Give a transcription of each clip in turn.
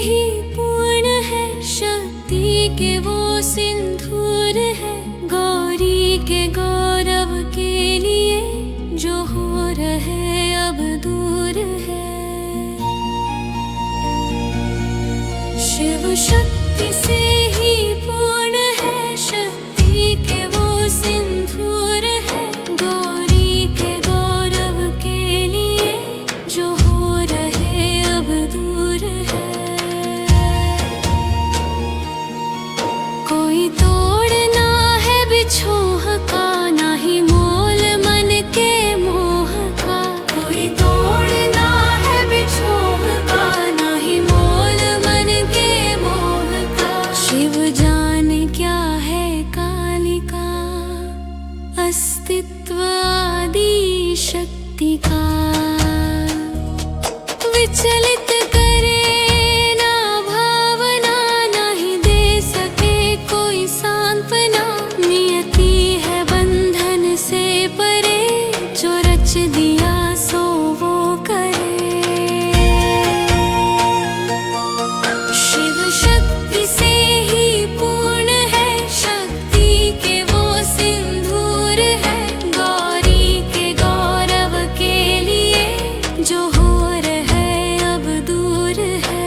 ही पूर्ण है, शक्ति के वो सिंदूर है। गौरी के गौरव के लिए जो हो रहे अब दूर है। शिव शक्ति से ही पूर्ण है, शक्ति के वो सिंदूर है। गौरी के गौरव के लिए जो हो रहे अब दूर है। कोई तोड़ना है बिछोह का, ना ही मोल मन के मोह का। कोई तोड़ना है बिछोह का, ना ही मोल मन के मोह का। शिव जाने क्या है कालिका, अस्तित्व आदि शक्ति का। विचलित करे ना भावना, ना ही दे सके कोई सांत्वना। नियति है बंधन से परे, जो रच दिया सो वो करे। शिव शक्ति से ही पूर्ण है, शक्ति के वो सिंदूर है। गौरी के गौरव के लिए जो हो रहे अब दूर है।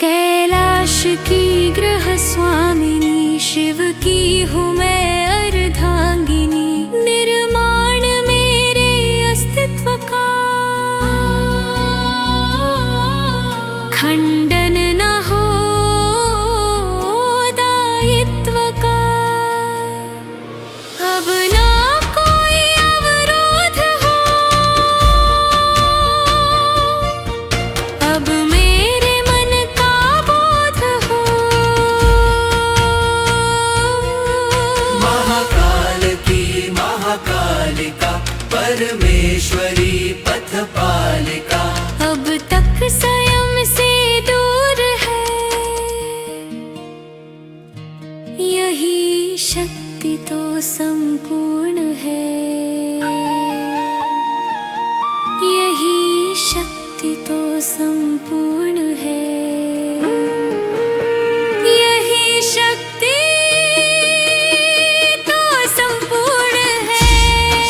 कैलाश की गृह स्वामिनी, शिव की हूँ मैं अर्धांगिनी। निर्माण मेरे अस्तित्व का, खंडन न हो दायित्व का। अब ना कोई अवरोध हो, अब मेरे मन का बोध हो। महाकाल की महाकालिका, परमेश्वरी पथपालिका। अब तक स्वयं से दूर है, यही शक्ति तो संपूर्ण है। यही शक्ति तो संपूर्ण है। यही शक्ति तो संपूर्ण है।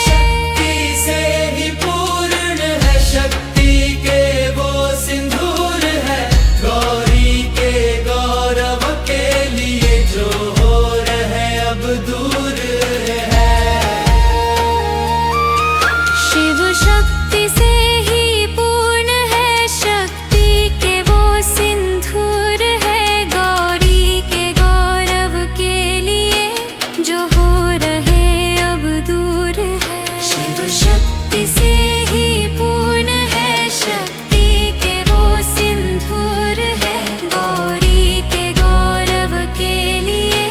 शक्ति से ही पूर्ण है, शक्ति के वो सिंदूर है। गौरी के गौरव के लिए जो हो रहे अब दूर है। शिव शक्ति से ही पूर्ण है, शक्ति के वो सिंदूर है। गौरी के गौरव के लिए जो हो रहे अब दूर है। शिव शक्ति से ही पूर्ण है, शक्ति के वो सिंदूर है। गौरी के गौरव के लिए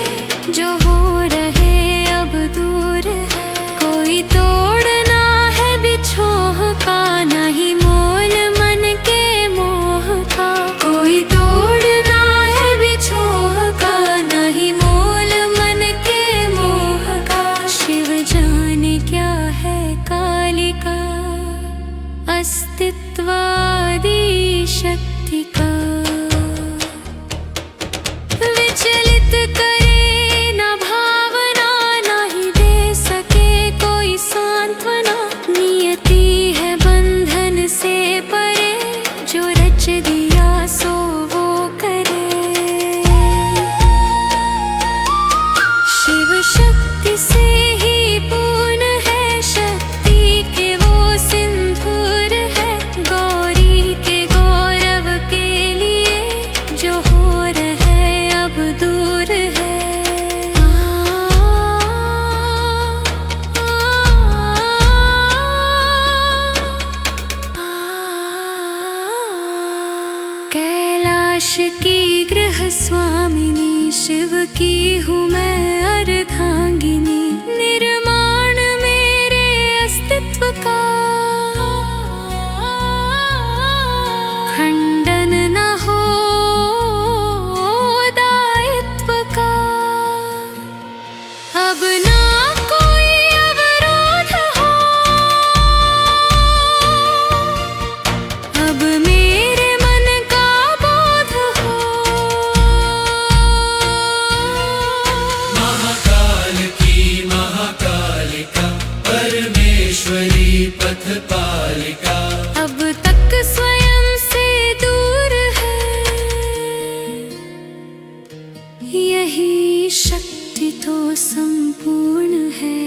जो हो रहे अब दूर है। कोई तोड़ना है बिछोह का, ना ही मोल मन के मोह का। कोई तोड़ना है बिछोह का, ना ही मोल मन के मोह का। शिव जाने क्या है कालिका, अस्तित्व आदि शक्ति का। विचलित करे ना भावना, ना ही दे सके कोई सांत्वना। नियति है बंधन से परे, जो रच दिया सो वो करे। शिव शक्ति से ही पूर्ण है, शक्ति के वो सिंदूर है। गौरी के गौरव के लिए जो हो रहे अब दूर है। कैलाश की गृह स्वामिनी, शिव की हूँ मैं अर्धांगिनी। निर्माण मेरे अस्तित्व का, खंडन न हो दायित्व का। संपूर्ण है।